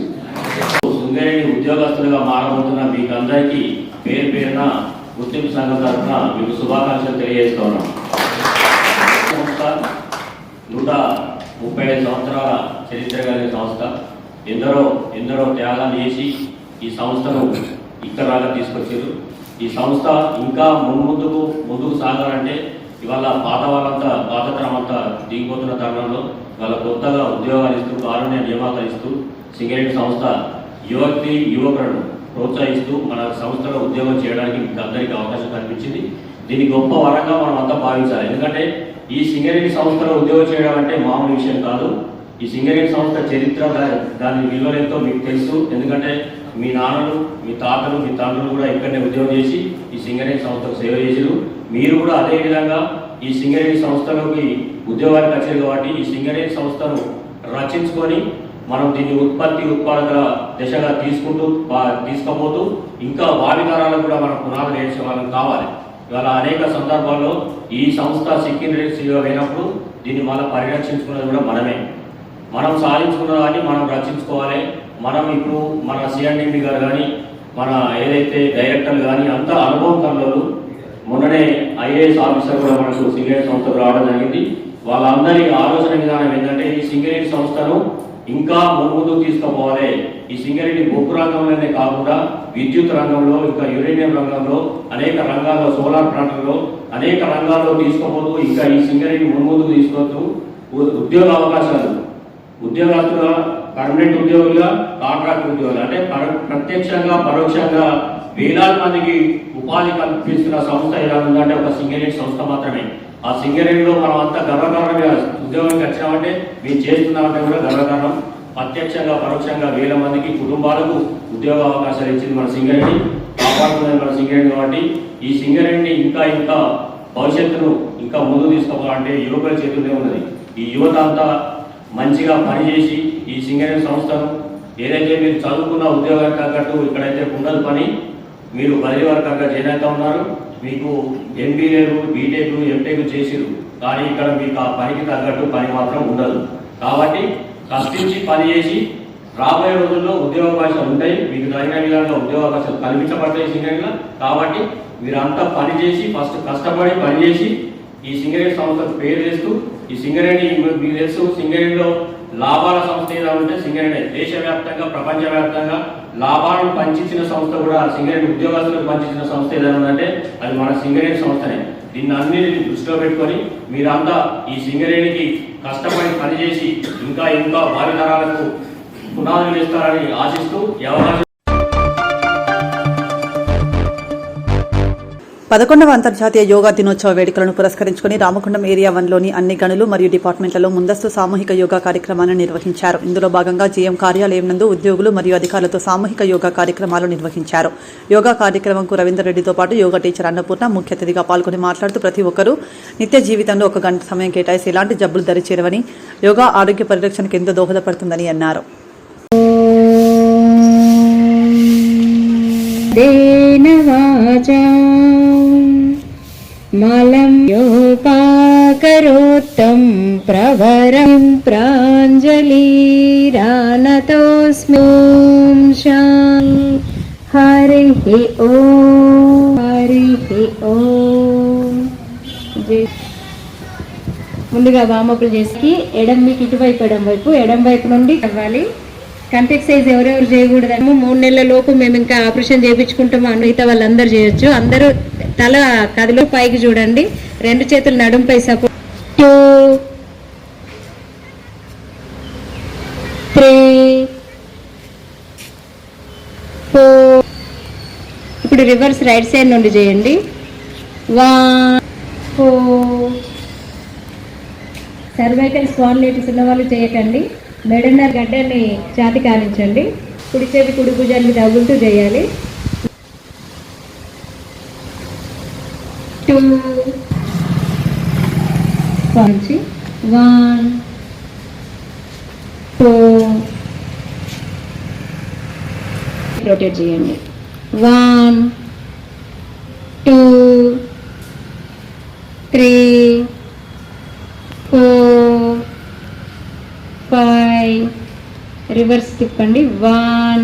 Singareni ఉద్యోగస్తులుగా మారబోతున్న మీకు అందరికీ పేరు పేరున గుర్తింపు సంఘం తరఫున మీకు శుభాకాంక్షలు తెలియజేస్తున్నాం. సంస్థ 135 సంవత్సరాల చరిత్ర కలిగిన సంస్థ. ఎందరో త్యాగాలు చేసి ఈ సంస్థను ఇక్కడగా తీసుకొచ్చారు. ఈ సంస్థ ఇంకా ముందుకు సాగాలంటే ఇవాళ పాత తరం అంతా దిగిపోతున్న తరుణంలో వాళ్ళ కొత్తగా ఉద్యోగాలు ఇస్తూ, కారుణ్య నియామకాలు ఇస్తూ సింగరేణి సంస్థ యువకులను ప్రోత్సహిస్తూ మన సంస్థలో ఉద్యోగం చేయడానికి మీకు అందరికీ అవకాశం కల్పించింది. దీన్ని గొప్ప వరంగా మనం అంతా భావించాలి. ఎందుకంటే ఈ సింగరేణి సంస్థలో ఉద్యోగం చేయడం అంటే మామూలు విషయం కాదు. ఈ సింగరేణి సంస్థ చరిత్ర, దాని విలువలెంతో మీకు తెలుసు. ఎందుకంటే మీ నాన్నలు, మీ తాతలు, మీ తండ్రులు కూడా ఇక్కడనే ఉద్యోగం చేసి ఈ సింగరేణి సంస్థకు సేవ చేసారు. మీరు కూడా అదే విధంగా ఈ సింగరేణి సంస్థలోకి ఉద్యోగానికి వచ్చారు కాబట్టి ఈ సింగరేణి సంస్థను రచించుకొని మనం దీన్ని ఉత్పాదక దిశగా తీసుకుపోతూ ఇంకా భావితరాలకు కూడా మనం పునాదులు వేసే వాళ్ళం కావాలి. ఇవాళ అనేక సందర్భాల్లో ఈ సంస్థ సిక్కింద్రీగా అయినప్పుడు దీన్ని మనం పరిరక్షించుకున్నది కూడా మనం సాధించుకున్న దాన్ని మనం రక్షించుకోవాలి. మనం ఇప్పుడు మన సిఎండి గారు కానీ, మన ఏదైతే డైరెక్టర్లు కానీ అంతా అనుభవం కలలు. మొన్ననే ఐఏఎస్ ఆఫీసర్ కూడా మనకు సింగరేణి సంస్థకు రావడం జరిగింది. వాళ్ళందరి ఆలోచన విధానం ఏంటంటే ఈ సింగరేణి సంస్థను ఇంకా ముందుకు తీసుకుపోవాలి. ఈ సింగరేణి బొగ్గు రంగంలోనే కాకుండా విద్యుత్ రంగంలో, ఇంకా యురేనియం రంగంలో, అనేక రంగాల్లో, సోలార్ ప్లాంట్లలో అనేక రంగాల్లో తీసుకుపోతూ ఇంకా ఈ సింగరేణి ముందుకు తీసుకొస్తూ ఉద్యోగ అవకాశాలు, ఉద్యోగస్తులుగా, పర్మనెంట్ ఉద్యోగులుగా, కాంట్రాక్ట్ ఉద్యోగులు అంటే ప్రత్యక్షంగా పరోక్షంగా వేలాది మందికి ఉపాధి కల్పిస్తున్న సంస్థ ఎలా ఉందంటే ఒక సింగరేణి సంస్థ మాత్రమే. ఆ సింగరేణిలో మనం అంతా గర్వకారణంగా ఉద్యోగానికి వచ్చినామంటే మేము చేస్తున్నామంటే కూడా గర్వకారణం. ప్రత్యక్షంగా పరోక్షంగా వేల మందికి కుటుంబాలకు ఉద్యోగ అవకాశాలు ఇచ్చింది మన సింగరేణి, కాపాడుతున్నది మన సింగరేణి. కాబట్టి ఈ సింగరేణిని ఇంకా భవిష్యత్తును ఇంకా ముందుకు తీసుకోవాలంటే యువకుల చేతుల్లో ఉన్నది. ఈ యువత అంతా మంచిగా పనిచేసి ఈ సింగరేణి సంస్థను ఏదైతే మీరు చదువుకున్న ఉద్యోగానికి తగ్గట్టు ఇక్కడైతే ఉండదు పని, మీరు బదిలీ వర్కర్గా చేనేత ఉన్నారు, మీకు ఎంబీఏలు, బీటెక్, ఎంటెక్ చేసిరు, కానీ ఇక్కడ మీకు ఆ పనికి తగ్గట్టు పని మాత్రం ఉండదు. కాబట్టి కష్టించి పని చేసి రాబోయే రోజుల్లో ఉద్యోగ అవకాశాలు ఉంటాయి, మీకు తగిన విధంగా ఉద్యోగ అవకాశాలు కల్పించబడతాయి సింగరేణిలో. కాబట్టి మీరంతా పని చేసి ఫస్ట్ కష్టపడి పనిచేసి ఈ సింగరేణి సంస్థకు పేరు చేస్తూ ఈ సింగరేణి మీకు తెలుసు సింగరేణిలో లాభాల సంస్థ ఏదైనా ఉంటే సింగరేణి దేశవ్యాప్తంగా ప్రపంచవ్యాప్తంగా లాభాలను పంచించిన సంస్థ కూడా సింగరేణి ఉద్యోగస్తులకు పంచించిన సంస్థ ఏదైనా ఉందంటే అది మన సింగరేణి సంస్థనే. దీన్ని అన్నిటిని దృష్టిలో పెట్టుకొని మీరంతా ఈ సింగరేణికి కష్టపడి పనిచేసి ఇంకా భావితరాలకు పునాదులు వేస్తారని ఆశిస్తూ ఎవరు 11వ అంతర్జాతీయ యోగా దినోత్సవ వేడుకలను పురస్కరించుకుని రామగుండం ఏరియా 1లోని అన్ని గనులు మరియు డిపార్ట్మెంట్లలో ముందస్తు సామూహిక యోగా కార్యక్రమాలను నిర్వహించారు. ఇందులో భాగంగా జీఎం కార్యాలయం నందు ఉద్యోగులు మరియు అధికారులతో సామూహిక యోగా కార్యక్రమాలు నిర్వహించారు. యోగా కార్యక్రమంకు రవీందర్ రెడ్డితో పాటు యోగా టీచర్ అన్నపూర్ణ ముఖ్య అతిథిగా పాల్గొని మాట్లాడుతూ ప్రతి ఒక్కరూ నిత్య జీవితంలో 1 గంట సమయం కేటాయిసి ఎలాంటి జబ్బులు దరిచేరవని, యోగా ఆరోగ్య పరిరక్షణకు ఎంతో దోహదపడుతుందని అన్నారు. మలం యోపాకరోత్తం ప్రవరం ప్రాంజలిరానతోస్మి హరి ఓం హరి ఓం. ముందుగా వామపులు చేసి ఎడం మీకు ఇటువైపు ఎడం వైపు నుండి అవ్వాలి. కంటి ఎక్సైజ్ ఎవరెవరు చేయకూడదు. 3 నెలల లోపు మేము ఇంకా ఆపరేషన్ చేయించుకుంటాము, మిగతా వాళ్ళందరూ చేయొచ్చు. అందరూ తల కదిలో పైకి చూడండి, 2 చేతులు నడుంపై సపోర్ట్. 2 3 4. ఇప్పుడు రివర్స్ రైట్ సైడ్ నుండి చేయండి. 1 4. సర్వైకల్ స్పాండిలైటిస్ ఉన్న వాళ్ళు చేయకండి. మెడన్నర గడ్డని ఛాతి కానించండి. కుడి చేతి కుడి భుజాన్ని తగులుతూ చేయాలి. 2 1 2 రొటేట్ చేయండి. 1 2 3 4 5. రివర్స్ తిప్పండి. 1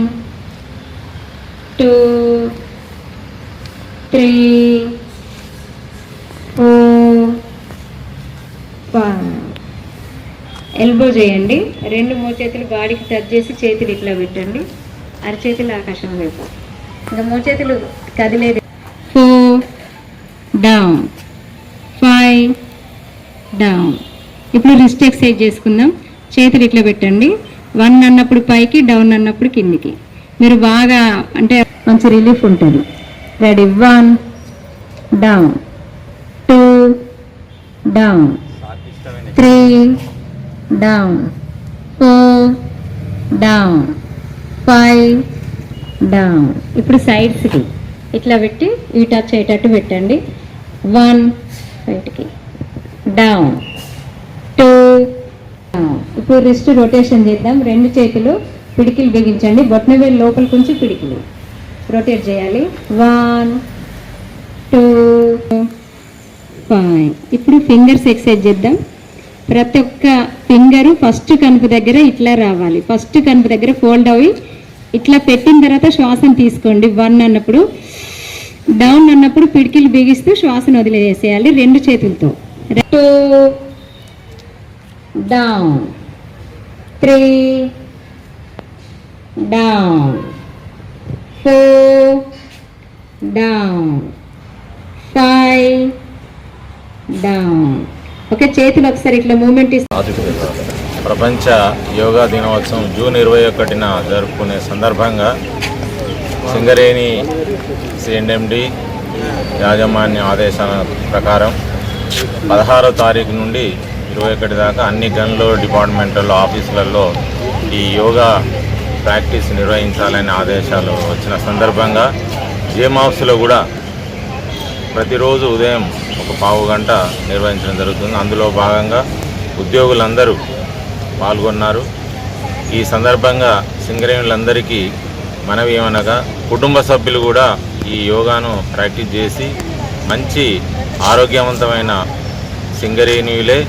2 3 4 5. ఎల్బో చేయండి. 2 మోచేతులు బాడీకి టచ్ చేసి చేతులు ఇట్లా పెట్టండి. అరచేతులు ఆకాశం వైపు. ఇంకా మోచేతులు కదిలేదు. 4 డౌన్ 5 డౌన్. ఇప్పుడు రిస్ట్ ఎక్సర్సైజ్ చేసుకుందాం. చేతులు ఇట్లా పెట్టండి. 1 అన్నప్పుడు పైకి, డౌన్ అన్నప్పుడు కిందికి. మీరు బాగా అంటే మంచి రిలీఫ్ ఉంటుంది. Ready. 1 down 2 down 3 down 4 down 5 down. ఇప్పుడు సైడ్స్కి ఇట్లా పెట్టి ఈ టచ్ అయ్యేటట్టు పెట్టండి. 1 బయటికి డౌన్ 2. ఇప్పుడు రిస్ట్ రొటేషన్ చేద్దాం. 2 చేతులు పిడికిలు బిగించండి. బొట్టనవేలు లోపలికి ఉంచి పిడికిలు రొటేట్ చేయాలి. 1 2 5. ఇప్పుడు ఫింగర్స్ ఎక్సర్సైజ్ చేద్దాం. ప్రతి ఒక్క ఫింగరు ఫస్ట్ కనుపు దగ్గర ఇట్లా రావాలి. ఫస్ట్ కనుపు దగ్గర ఫోల్డ్ అవి ఇట్లా పెట్టిన తర్వాత శ్వాసను తీసుకోండి. 1 అన్నప్పుడు, డౌన్ అన్నప్పుడు పిడికిలు బిగిస్తూ శ్వాసను వదిలేసేయాలి 2 చేతులతో. 2 down 3 down 4 down 5 down okay, చేతులు ఒకసారి ఇట్లా మూమెంట్ ప్రపంచ యోగా దినోత్సవం జూన్ 21న జరుపుకునే సందర్భంగా సింగరేణి సిఎండి యాజమాన్య ఆదేశాల ప్రకారం 16వ తారీఖు నుండి 21 దాకా అన్ని గన్లో డిపార్ట్మెంటల్ ఆఫీసులలో ఈ యోగా ప్రాక్టీస్ నిర్వహించాలనే ఆదేశాలు వచ్చిన సందర్భంగా జేమ్ హౌస్లో కూడా ప్రతిరోజు ఉదయం ఒక పావు గంట నిర్వహించడం జరుగుతుంది. అందులో భాగంగా ఉద్యోగులందరూ పాల్గొన్నారు. ఈ సందర్భంగా సింగరేణులందరికీ మనవి ఏమనగా కుటుంబ సభ్యులు కూడా ఈ యోగాను ప్రాక్టీస్ చేసి మంచి ఆరోగ్యవంతమైన సింగరేణియులే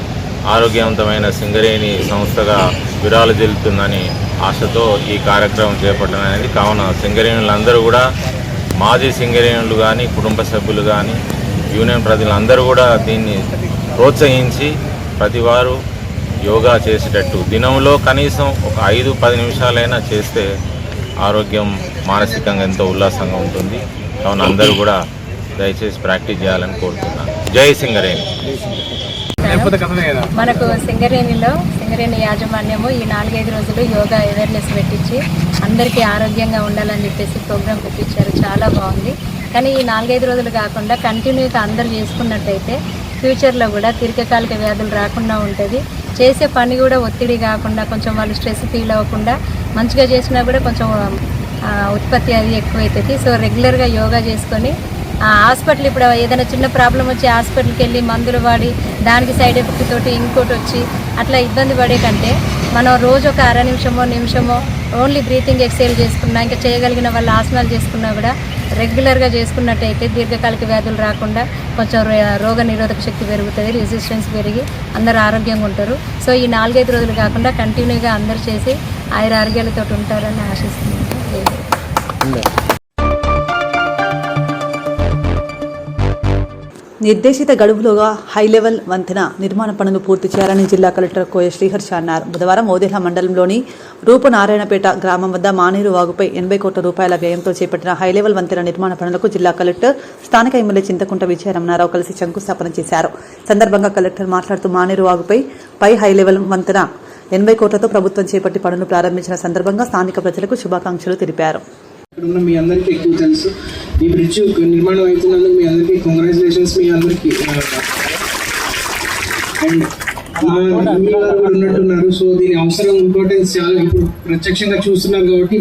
ఆరోగ్యవంతమైన సింగరేణి సంస్థగా విరాళిల్లుతుందని ఆశతో ఈ కార్యక్రమం చేపట్టడం అనేది. కావున సింగరేణులందరూ కూడా మాజీ సింగరేణులు కానీ కుటుంబ సభ్యులు కానీ యూనియన్ ప్రజలందరూ కూడా దీన్ని ప్రోత్సహించి ప్రతివారు యోగా చేసేటట్టు దినంలో కనీసం ఒక 5-10 నిమిషాలైనా చేస్తే ఆరోగ్యం మానసికంగా ఎంతో ఉల్లాసంగా ఉంటుంది. కావున అందరూ కూడా దయచేసి ప్రాక్టీస్ చేయాలని కోరుతున్నాను. జై సింగరేణి. మనకు సింగరేణి యాజమాన్యము ఈ 4-5 రోజులు యోగా అవేర్నెస్ పెట్టించి అందరికీ ఆరోగ్యంగా ఉండాలని చెప్పేసి ప్రోగ్రామ్ పెట్టించారు. చాలా బాగుంది. కానీ ఈ 4-5 రోజులు కాకుండా కంటిన్యూగా అందరూ చేసుకున్నట్టయితే ఫ్యూచర్లో కూడా దీర్ఘకాలిక వ్యాధులు రాకుండా ఉంటుంది. చేసే పని కూడా ఒత్తిడి కాకుండా కొంచెం వాళ్ళు స్ట్రెస్ ఫీల్ అవ్వకుండా మంచిగా చేసినా కూడా కొంచెం ఉత్పత్తి అది ఎక్కువైతుంది. సో రెగ్యులర్గా యోగా చేసుకొని హాస్పిటల్ ఇప్పుడు ఏదైనా చిన్న ప్రాబ్లం వచ్చి హాస్పిటల్కి వెళ్ళి మందులు వాడి దానికి సైడ్ ఎఫెక్ట్ తోటి ఇంకోటి వచ్చి అట్లా ఇబ్బంది పడే కంటే మనం రోజు ఒక అర నిమిషమో ఓన్లీ బ్రీతింగ్ ఎక్సైల్ చేసుకున్నా, ఇంకా చేయగలిగిన వాళ్ళు ఆసనాలు చేసుకున్నా కూడా రెగ్యులర్గా చేసుకున్నట్టయితే దీర్ఘకాలిక వ్యాధులు రాకుండా కొంచెం రోగ నిరోధక శక్తి పెరుగుతుంది, రెసిస్టెన్స్ పెరిగి అందరూ ఆరోగ్యంగా ఉంటారు. సో ఈ 4-5 రోజులు కాకుండా కంటిన్యూగా అందరూ చేసి ఆరోగ్యాలతో ఉంటారని ఆశిస్తున్నాను. నిర్దేశిత గడువులోగా హైలెవెల్ వంతెన నిర్మాణ పనులు పూర్తి చేయాలని జిల్లా కలెక్టర్ కోయ శ్రీహర్ష అన్నారు. బుధవారం ఓదెల మండలంలోని రూపనారాయణపేట గ్రామం వద్ద మానేరు వాగుపై 80 కోట్ల రూపాయల వ్యయంతో చేపట్టిన హైలెవెల్ వంతెన నిర్మాణ పనులకు జిల్లా కలెక్టర్ స్థానిక ఎమ్మెల్యే చింతకుంట విజయరమణారావు కలిసి శంకుస్థాపన చేశారు. సందర్భంగా కలెక్టర్ మాట్లాడుతూ మానేరు వాగుపై హైలెవెల్ వంతెన 80 కోట్లతో ప్రభుత్వం చేపట్టి పనులు ప్రారంభించిన సందర్భంగా స్థానిక ప్రజలకు శుభాకాంక్షలు తెలిపారు. మీ అందరికీ ఎక్కువ తెలుసు, ఈ బ్రిడ్జ్ నిర్మాణం అవుతున్నందుకు మీ అందరికీ కంగ్రాచులేషన్స్. మీ అందరికీ అండ్ మీ వారు కూడా ఉన్నట్టున్నారు. సో దీని అవసరం ఇంపార్టెన్స్ చాలా ఇప్పుడు ప్రత్యక్షంగా చూస్తున్నారు కాబట్టి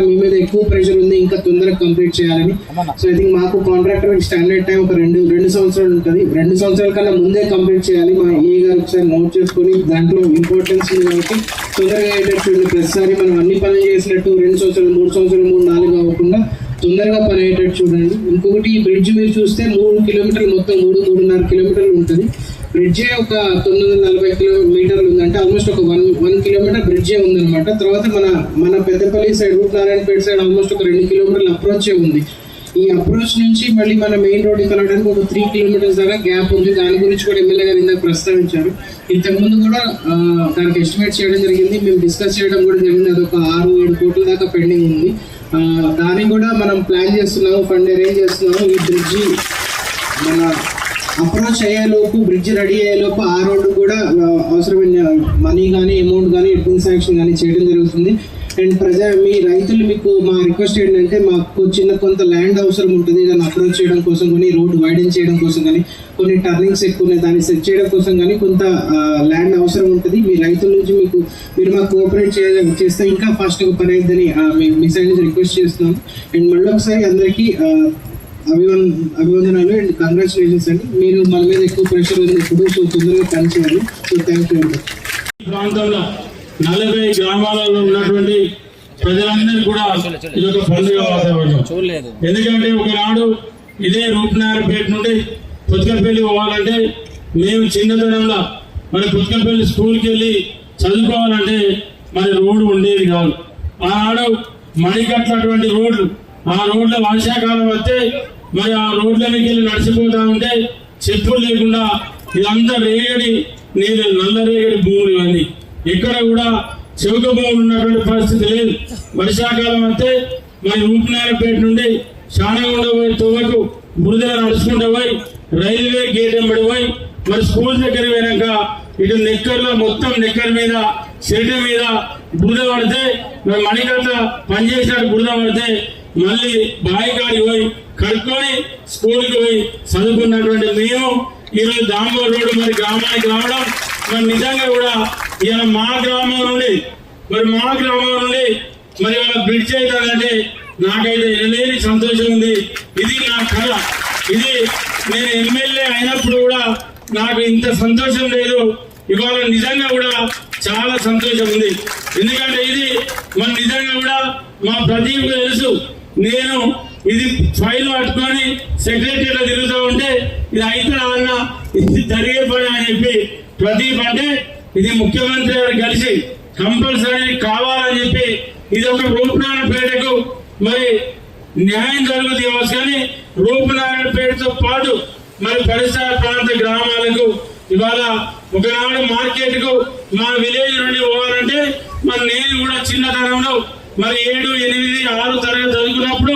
మీ మీద ఎక్కువ ప్రెషర్ ఉంది ఇంకా తొందరగా కంప్లీట్ చేయాలని. సో ఐ థింక్ మాకు కాంట్రాక్టర్ స్టాండర్డ్ టైం ఒక 2 సంవత్సరాలు ఉంటుంది. 2 సంవత్సరాల కన్నా ముందే కంప్లీట్ చేయాలి. మా ఏ గారు ఒకసారి నోట్ చేసుకొని దాంట్లో ఇంపార్టెన్స్ ఉంది కాబట్టి తొందరగా అయ్యేటట్టు ప్రతిసారి మనం అన్ని పనులు చేసినట్టు 2 సంవత్సరాలు 3 సంవత్సరాలు 3-4 అవ్వకుండా తొందరగా పని అయ్యేటట్టు చూడండి. ఇంకొకటి ఈ బ్రిడ్జ్ మీరు చూస్తే 3 కిలోమీటర్లు మొత్తం 3-3.5 కిలోమీటర్లు ఉంటుంది. బ్రిడ్జే ఒక 940 మీటర్లు ఉందంటే ఆల్మోస్ట్ ఒక 1 కిలోమీటర్ బ్రిడ్జే ఉందన్నమాట. తర్వాత మన Peddapalli side Rupanarayanapeta side almost ఒక 2 కిలోమీటర్ల అప్రోచే ఉంది. ఈ అప్రోచ్ నుంచి మళ్ళీ మన మెయిన్ రోడ్ కలవడానికి ఒక 3 కిలోమీటర్స్ దాకా గ్యాప్ ఉంది. దాని గురించి కూడా ఎమ్మెల్యే గారు ఇందాక ప్రస్తావించారు. ఇంతకుముందు కూడా దానికి ఎస్టిమేట్ చేయడం జరిగింది, మేము డిస్కస్ చేయడం కూడా జరిగింది. అదొక 6-7 కోట్ల దాకా పెండింగ్ ఉంది. దాన్ని కూడా మనం ప్లాన్ చేస్తున్నాము, ఫండ్ అరేంజ్ చేస్తున్నాము. ఈ బ్రిడ్జి మన అప్రోచ్ అయ్యేలోపు బ్రిడ్జ్ రెడీ అయ్యేలోపు ఆ రోడ్డు కూడా అవసరమైన మనీ కానీ అమౌంట్ కానీ ఎడ్మిన్ శాంక్షన్ కానీ చేయడం జరుగుతుంది. అండ్ మీ రైతులు మీకు మా రిక్వెస్ట్ ఏంటంటే మాకు కొంత ల్యాండ్ అవసరం ఉంటుంది దాన్ని అప్రోచ్ చేయడం కోసం కానీ రోడ్డు వైడెన్ చేయడం కోసం కానీ కొన్ని టర్నింగ్స్ ఎక్కువ ఉన్నాయి దాన్ని సెట్ చేయడం కోసం కానీ కొంత ల్యాండ్ అవసరం ఉంటుంది. మీ రైతుల నుంచి మీరు మాకు కోఆపరేట్ చేస్తే ఇంకా ఫాస్ట్గా పని అయిందని మీ సైడ్ నుంచి రిక్వెస్ట్ చేస్తున్నాం. అండ్ మళ్ళీ ఒకసారి అందరికీ అభివందనాలు అండ్ కంగ్రాచులేషన్స్ అండి. మీరు మన మీద ఎక్కువ ప్రెషర్ ఉంది ఇప్పుడు, సో తొందరగా పని చేయాలి. సో థ్యాంక్ యూ అండి. ఈ ప్రాంతంలో 40 గ్రామాలలో ఉన్నటువంటి ప్రజలందరూ కూడా ఇదొక పండుగ వాతావరణం. ఎందుకంటే ఒకనాడు ఇదే రూపనారాయణపేట నుండి పుచ్చకపల్లి పోవాలంటే మేము చిన్నతనంలో మన పుచ్చకపల్లి స్కూల్కి వెళ్ళి చదువుకోవాలంటే మరి రోడ్డు ఉండేది కాదు. ఆనాడు మడికట్లటువంటి రోడ్లు, ఆ రోడ్ల వర్షాకాలం వస్తే మరి ఆ రోడ్ల మీద వెళ్ళి నడిచిపోతా ఉంటే చెప్పులు లేకుండా ఇదంతా రేగడి నీళ్ళు, నల్ల రేగడి భూములు ఇవన్నీ. ఇక్కడ కూడా చెవుక భూములు ఉన్నటువంటి పరిస్థితి లేదు. వర్షాకాలం వస్తే మరి రూపనారాయణపేట నుండి శానగుండ పోయి తోవకు బురదలో నడుచుకుంటూ పోయి రైల్వే గేట్ వెంబడి పోయి మరి స్కూల్ దగ్గర పోయినాక ఇటు నెక్కర్లో మొత్తం నెక్కర్ మీద షెడ్ మీద బురద పడితే మరి మణికంట పనిచేసినట్టు బురద పడితే మళ్ళీ బాయికాడికి పోయి కడుక్కొని స్కూల్కి పోయి చదువుకున్నటువంటి మేము ఈరోజు దామోదర్ రోడ్డు మరి గ్రామానికి రావడం మరి నిజంగా కూడా ఇలా మా గ్రామం నుండి మరి వాళ్ళ బ్రిడ్జ్ అవుతుందంటే నాకైతే ఎనలేని సంతోషం ఉంది. ఇది నా కళ. ఇది నేను ఎమ్మెల్యే అయినప్పుడు కూడా నాకు ఇంత సంతోషం లేదు. ఇవాళ నిజంగా కూడా చాలా సంతోషం ఉంది. ఎందుకంటే ఇది మన నిజంగా కూడా మా ప్రదీప్ తెలుసు. నేను ఇది ఫైల్ పట్టుకొని సెక్రటరీలో తిరుగుతూ ఉంటే ఇది అయితే అన్న ఇది జరిగే పని అని చెప్పి ప్రదీప్ అంటే ఇది ముఖ్యమంత్రి గారు కలిసి కంపల్సరీ కావాలని చెప్పి ఇది ఒక రూపనారాయణపేటకు మరి న్యాయం జరుగుతుంది కావచ్చు. కానీ రూపనారాయణపేటతో పాటు మరి పరిసర ప్రాంత గ్రామాలకు ఇవాళ ఒకనాడు మార్కెట్ కు మా విలేజ్ నుండి పోవాలంటే మరి నేను కూడా చిన్నతనంలో మరి 7, 8, 6 తరగతి చదువుకున్నప్పుడు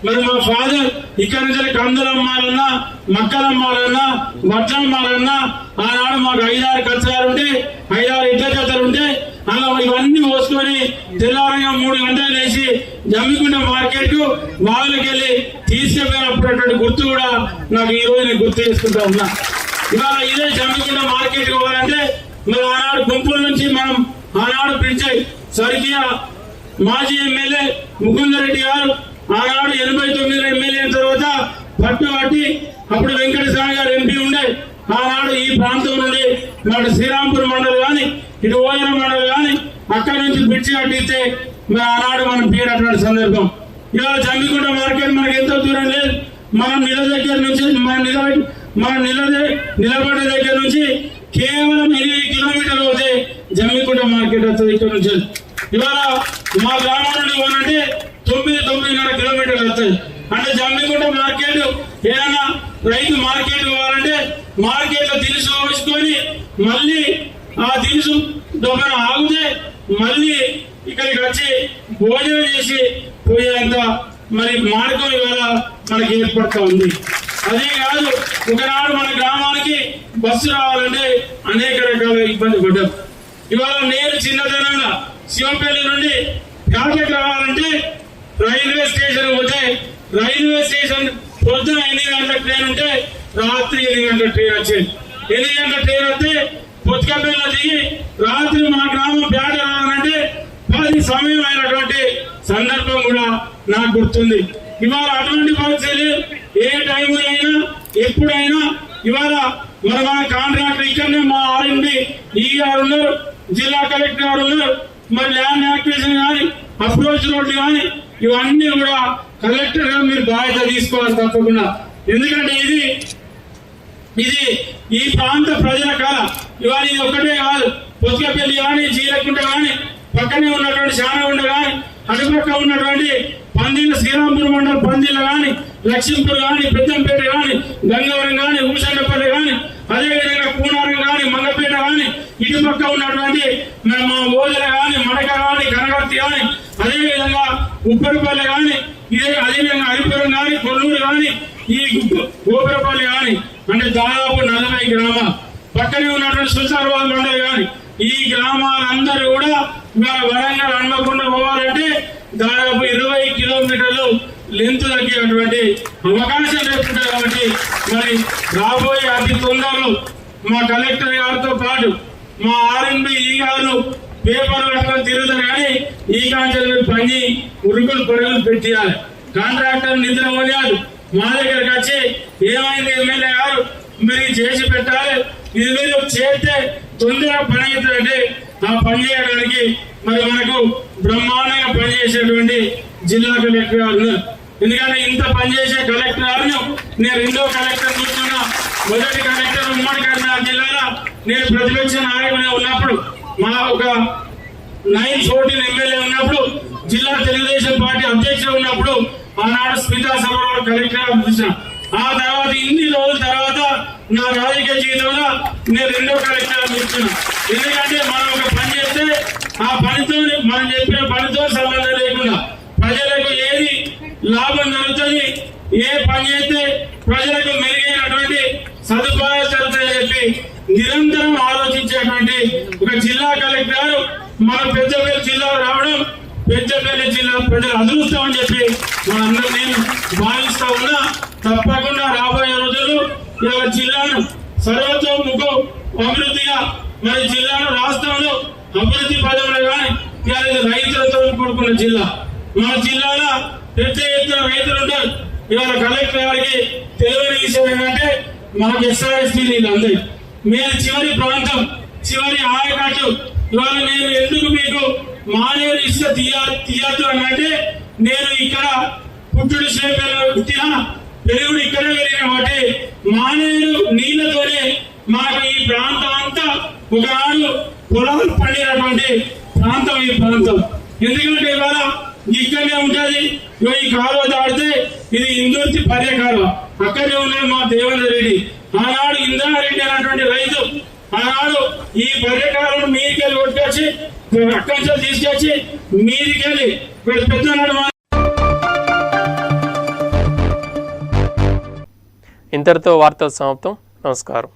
మరి మా ఫాదర్ ఇక్కడ నుంచి కందులు అమ్మాలన్నా, మక్కలు అమ్మాలన్నా, వడ్లు అమ్మాలన్నా ఆనాడు మాకు 5-6 కచ్చాలు ఉంటే 5-6 ఇడ్ల కథలు ఉంటే అలా ఇవన్నీ పోసుకొని తెల్లారంగా 3 గంటలు వేసి జమ్మికుంట మార్కెట్ కు వాళ్ళకి వెళ్ళి తీసుకెళ్ళినప్పుడు గుర్తు కూడా నాకు ఈ రోజు నేను గుర్తు చేసుకుంటా ఉన్నా. ఇవాళ ఇదే జమ్మికుంట మార్కెట్ పోవాలంటే మరి ఆనాడు గుంపుల నుంచి మనం ఆనాడు పిలిచాయి స్వర్గీయ మాజీ ఎమ్మెల్యే ముకుందరెడ్డి గారు ఆనాడు 89 ఎమ్మెల్యే అయిన తర్వాత పట్టుబట్టి అప్పుడు వెంకటస్వామి గారు ఎంపీ ఉండే ఆనాడు ఈ ప్రాంతం నుండి నాడు శ్రీరాంపూర్ మండలి కానీ ఇటు ఓయన మండలి కానీ అక్కడి నుంచి బిడ్చి కట్టిస్తే మరి ఆనాడు మనం పేరటువంటి సందర్భం. ఇవాళ జమ్మికుంట మార్కెట్ మనకి ఎంతో దూరం లేదు. మనం దగ్గర నుంచి నిలబడే దగ్గర నుంచి కేవలం 8 కిలోమీటర్లు అవుతే జమ్మికుంట మార్కెట్ వస్తుంది ఇక్కడ నుంచి. ఇవాళ మా గ్రామం నుండి పోవాలంటే 9-9.5 కిలోమీటర్లు వస్తాయి. అంటే జమ్మికుంట మార్కెట్ ఏదైనా రైతు మార్కెట్ పోవాలంటే మార్కెట్ లో దినుసు వేసుకొని మళ్ళీ ఆ దినుసు దొంగన ఆగితే మళ్ళీ ఇక్కడికి వచ్చి భోజనం చేసి పోయేంత మరి మార్గం ఇవాళ మనకి ఏర్పడుతూ ఉంది. అదే కాదు ఒకనాడు మన గ్రామానికి బస్సు రావాలంటే అనేక రకాల ఇబ్బంది పడ్డాం. ఇవాళ నేను చిన్నతనంగా శివపల్లి నుండి కాటకి రావాలంటే రైల్వే స్టేషన్ పోతే రైల్వే స్టేషన్ పొద్దున 8 గంటల ట్రైన్ ఉంటే రాత్రి 8 గంటల ట్రైన్ వచ్చేది. 8 గంటల ట్రైన్ వస్తే పొత్తుకపల్లిలో దిగి రాత్రి మా గ్రామం పేట రావాలంటే 10 సమయం అయినటువంటి సందర్భం కూడా నాకు గుర్తుంది. ఇవాళ అటువంటి పరిస్థితులు ఏ టైం అయినా ఎప్పుడైనా ఇవాళ మన కాంట్రాక్టర్ ఇక్కడనే మా ఆర్ఎండి ఈ గారు ఉన్నారు, జిల్లా కలెక్టర్ గారు ఉన్నారు. మరి ల్యాండ్ యాక్విజిషన్ కానీ అప్రోచ్ రోడ్లు కానీ ఇవన్నీ కూడా కలెక్టర్ గా మీరు బాధ్యత తీసుకోవాలి తప్పకుండా. ఎందుకంటే ఇది ఈ ప్రాంత ప్రజల కళ. ఇవాళ ఇది ఒక్కటే కాదు, పొత్తుకపల్లి కానీ జీలకుంట కానీ పక్కనే ఉన్నటువంటి శానగుండ కానీ అటుపక్క ఉన్నటువంటి పందిళ్ళ శ్రీరాంపూర్ మండలం పందిళ్ళ కానీ లక్ష్మీపూర్ కానీ పెద్దంపేట కానీ గంగవరం కానీ ఊసండపల్లి కానీ అదేవిధంగా కూనారం కానీ మంగపేట కానీ ఇటుపక్క ఉన్నటువంటి మా ఓదల కానీ మడక కానీ కనగర్తి కానీ అదేవిధంగా ఉప్పరిపల్లి కానీ అదేవిధంగా హరిపురం కానీ కొల్లూరు కానీ ఈ గోపురపల్లి కానీ అంటే దాదాపు 40 గ్రామాలు పక్కనే ఉన్నటువంటి సుల్తానాబాద్ మండలి కానీ ఈ గ్రామాలందరూ కూడా వరంగల్ హన్మకొండ పోవాలంటే దాదాపు 20 కిలోమీటర్లు లెంత్ తగ్గేటువంటి అవకాశం లేకుండా కాబట్టి మరి రాబోయే అతి తొందరలో మా కలెక్టర్ గారితో పాటు మా ఆర్ఎండ్బి ఈ గారు పేపర్లు పట్టుకొని తిరుగుతారు కానీ ఈ కాంచెలు పని ఉరుకులు పరుగులు పెట్టియాలి. కాంట్రాక్టర్ నిద్ర పోయాలి. మా దగ్గరకు వచ్చి ఏమైంది ఎమ్మెల్యే గారు మీరు చేసి పెట్టాలి, ఇది మీరు చేస్తే తొందరగా పని అవుతుందంటే ఆ పని చేయడానికి మరి మనకు బ్రహ్మాండంగా పనిచేసేటువంటి జిల్లా కలెక్టర్ గారు. ఎందుకంటే ఇంత పనిచేసే కలెక్టర్ గారు నేను 2వ కలెక్టర్ చూస్తున్నా. మొదటి కలెక్టర్ ఉమ్మడి కరీంనగర్ జిల్లాలో నేను ప్రతిపక్ష నాయకుడిగా ఉన్నప్పుడు మా ఒక 914 ఎమ్మెల్యే ఉన్నప్పుడు జిల్లా తెలుగుదేశం పార్టీ అధ్యక్షుడు ఉన్నప్పుడు ఆనాడు స్మితా సభలో కలెక్టర్ చూసిన. ఆ తర్వాత ఇన్ని రోజుల తర్వాత నా రాజకీయ జీవితంలో నేను 2వ కలెక్టర్ చూస్తున్నా. ఎందుకంటే మనం ఒక పని చేస్తే ఆ పనితో మనం చెప్పిన పనితో సంబంధం లేకుండా ప్రజలకు ఏది లాభం జరుగుతుంది, ఏ పని చేస్తే ప్రజలకు మెరుగైనటువంటి సదుపాయాలు జరుగుతాయని చెప్పి నిరంతరం ఆలోచించేటువంటి ఒక జిల్లా కలెక్టర్ గారు మన పెద్దపల్లి జిల్లా రావడం పెద్దపల్లి జిల్లా ప్రజలు అదృష్టం అని చెప్పి మనందరం నేను భావిస్తా ఉన్నా. తప్పకుండా రాబోయే రోజుల్లో ఇలా జిల్లాను సర్వతోముఖ అభివృద్ధిగా మరి జిల్లాను రాష్ట్రంలో అభివృద్ధి పదంలో కానీ ఇవాళ రైతులతో కూడుకున్న జిల్లా. మన జిల్లాలో పెద్ద ఎత్తున రైతులు ఉంటారు. ఇవాళ కలెక్టర్ గారికి తెలియని విషయం ఏంటంటే మనకు ఎస్ఆర్ఎస్పీ నీళ్ళు అందాయి. మీరు చివరి ప్రాంతం, చివరి ఆయకట్టు. ఇవాళ నేను ఎందుకు మీకు మానేరు ఇస్తే తీయద్దు అని అంటే, నేను ఇక్కడ పుట్టుడు పుట్టిన పెరుగుడు ఇక్కడే పెరిగిన కాబట్టి మానేరు నీళ్లతోనే మాకు ఈ ప్రాంతం అంతా ఒకనాడు పొలాలు పండినటువంటి ప్రాంతం ఈ ప్రాంతం. ఎందుకంటే ఇవాళ ఇక్కడనే ఉంటుంది. ఈ కాలువ దాడితే ఇది ఇందుర్తి పర్య కాలువ, అక్కడే ఉన్నాడు మా దేవేంద్ర రెడ్డి. ఆనాడు ఇంద్రారెడ్డి అనేటువంటి రైతు ఆనాడు ఈ పర్యకాలను మీదికెళ్ళి కొట్టుకొచ్చి అక్కడి నుంచి తీసుకొచ్చి మీదికెళ్ళి పెద్దనాడు. ఇంతటితో వార్తలు సమాప్తం. నమస్కారం.